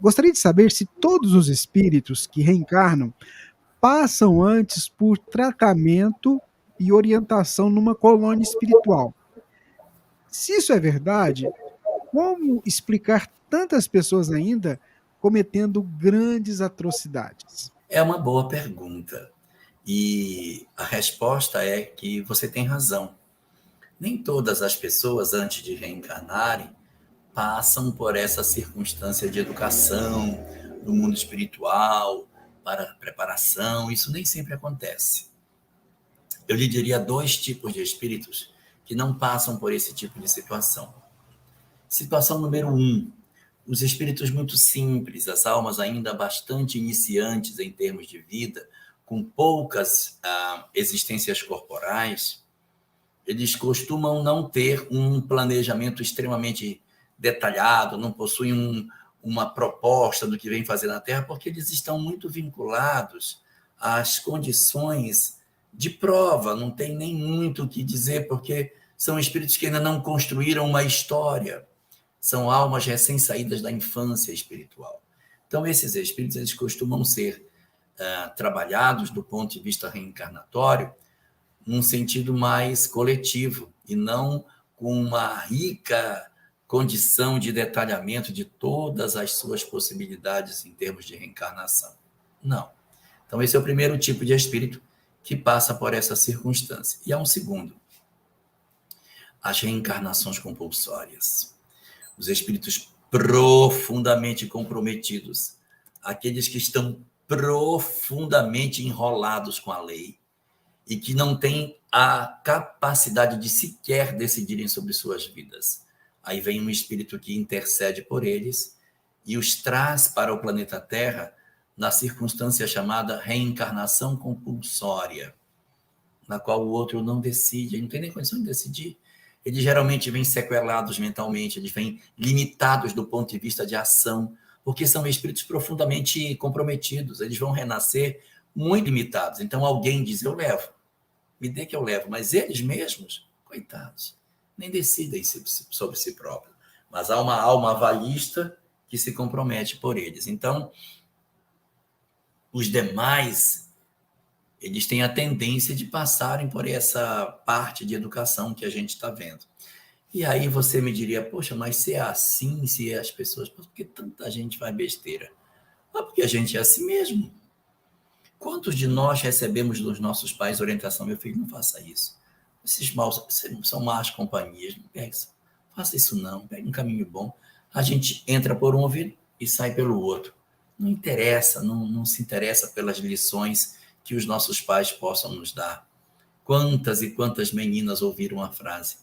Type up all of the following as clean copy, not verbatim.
Gostaria de saber se todos os espíritos que reencarnam passam antes por tratamento e orientação numa colônia espiritual. Se isso é verdade, como explicar tantas pessoas ainda cometendo grandes atrocidades? É uma boa pergunta. E a resposta é que você tem razão. Nem todas as pessoas, antes de reencarnarem, passam por essa circunstância de educação no mundo espiritual, para preparação. Isso nem sempre acontece. Eu lhe diria dois tipos de espíritos que não passam por esse tipo de situação. Situação número um: os espíritos muito simples, as almas ainda bastante iniciantes em termos de vida, com poucas existências corporais, eles costumam não ter um planejamento extremamente detalhado, não possuem uma proposta do que vem fazer na Terra, porque eles estão muito vinculados às condições de prova, não tem nem muito o que dizer, porque são espíritos que ainda não construíram uma história, são almas recém-saídas da infância espiritual. Então, esses espíritos eles costumam ser trabalhados do ponto de vista reencarnatório num sentido mais coletivo e não com uma rica condição de detalhamento de todas as suas possibilidades em termos de reencarnação. Não. Então, esse é o primeiro tipo de espírito que passa por essa circunstância. E há um segundo: as reencarnações compulsórias. Os espíritos profundamente comprometidos, aqueles que estão profundamente enrolados com a lei e que não têm a capacidade de sequer decidirem sobre suas vidas. Aí vem um espírito que intercede por eles e os traz para o planeta Terra na circunstância chamada reencarnação compulsória, na qual o outro não decide, não tem nem condição de decidir. Eles geralmente vêm sequelados mentalmente, eles vêm limitados do ponto de vista de ação, porque são espíritos profundamente comprometidos, eles vão renascer muito limitados. Então alguém diz: eu levo, me dê que eu levo, mas eles mesmos, coitados, nem decidem sobre si próprios. Mas há uma alma avalista que se compromete por eles. Então, os demais, eles têm a tendência de passarem por essa parte de educação que a gente está vendo. E aí você me diria: poxa, mas se é assim, se é as pessoas, por que tanta gente faz besteira? Ah, porque a gente é assim mesmo. Quantos de nós recebemos dos nossos pais orientação: meu filho, não faça isso. Esses maus são más companhias, não pegue isso. Faça isso não, pegue um caminho bom. A gente entra por um ouvido e sai pelo outro. Não interessa, não se interessa pelas lições que os nossos pais possam nos dar. Quantas e quantas meninas ouviram a frase: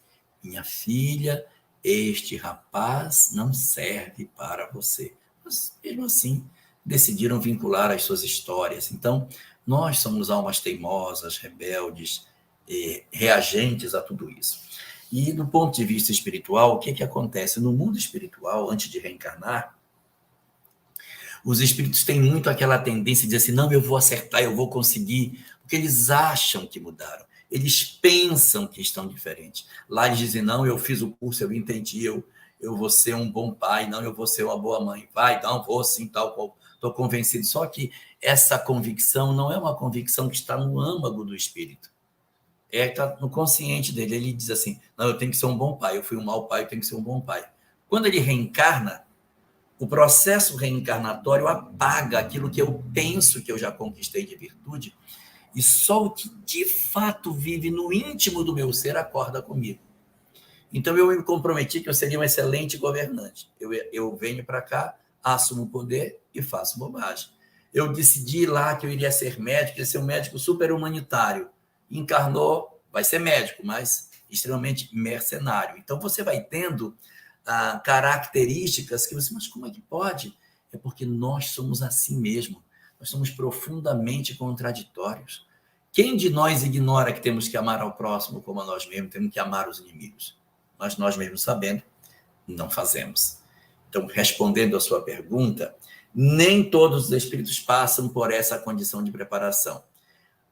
minha filha, este rapaz não serve para você. Mas, mesmo assim, decidiram vincular as suas histórias. Então, nós somos almas teimosas, rebeldes, reagentes a tudo isso. E, do ponto de vista espiritual, o que acontece? No mundo espiritual, antes de reencarnar, os espíritos têm muito aquela tendência de dizer assim: não, eu vou acertar, eu vou conseguir, porque eles acham que mudaram. Eles pensam que estão diferentes. Lá eles dizem: não, eu fiz o curso, eu entendi, eu vou ser um bom pai, não, eu vou ser uma boa mãe. Vai, não, vou sim, tal qual. Estou convencido. Só que essa convicção não é uma convicção que está no âmago do espírito. Está no consciente dele. Ele diz assim: não, eu tenho que ser um bom pai, eu fui um mau pai, eu tenho que ser um bom pai. Quando ele reencarna, o processo reencarnatório apaga aquilo que eu penso que eu já conquistei de virtude, e só o que de fato vive no íntimo do meu ser acorda comigo. Então eu me comprometi que eu seria um excelente governante. Eu venho para cá, assumo o poder e faço bobagem. Eu decidi lá que eu iria ser médico, ia ser um médico super humanitário. Encarnou, vai ser médico, mas extremamente mercenário. Então você vai tendo características que você, mas como é que pode? É porque nós somos assim mesmo. Nós somos profundamente contraditórios. Quem de nós ignora que temos que amar ao próximo como a nós mesmos, temos que amar os inimigos? Mas nós mesmos sabendo, não fazemos. Então, respondendo à sua pergunta, nem todos os espíritos passam por essa condição de preparação.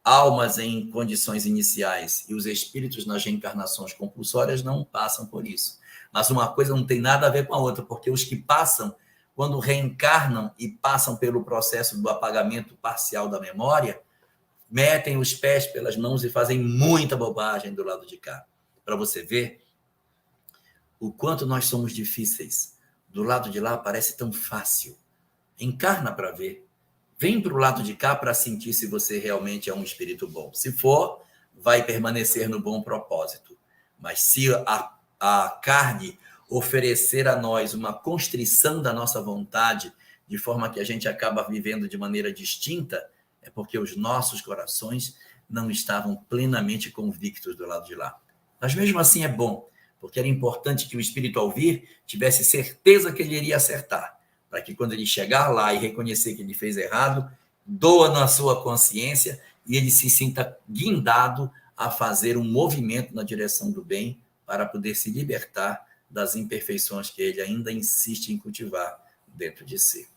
Almas em condições iniciais e os espíritos nas reencarnações compulsórias não passam por isso. Mas uma coisa não tem nada a ver com a outra, porque os que passam quando reencarnam e passam pelo processo do apagamento parcial da memória, metem os pés pelas mãos e fazem muita bobagem do lado de cá. Para você ver o quanto nós somos difíceis. Do lado de lá parece tão fácil. Encarna para ver. Vem para o lado de cá para sentir se você realmente é um espírito bom. Se for, vai permanecer no bom propósito. Mas se a carne oferecer a nós uma constrição da nossa vontade, de forma que a gente acaba vivendo de maneira distinta, é porque os nossos corações não estavam plenamente convictos do lado de lá. Mas mesmo assim é bom, porque era importante que o espírito, ao vir, tivesse certeza que ele iria acertar, para que quando ele chegar lá e reconhecer que ele fez errado, doa na sua consciência e ele se sinta guindado a fazer um movimento na direção do bem para poder se libertar das imperfeições que ele ainda insiste em cultivar dentro de si.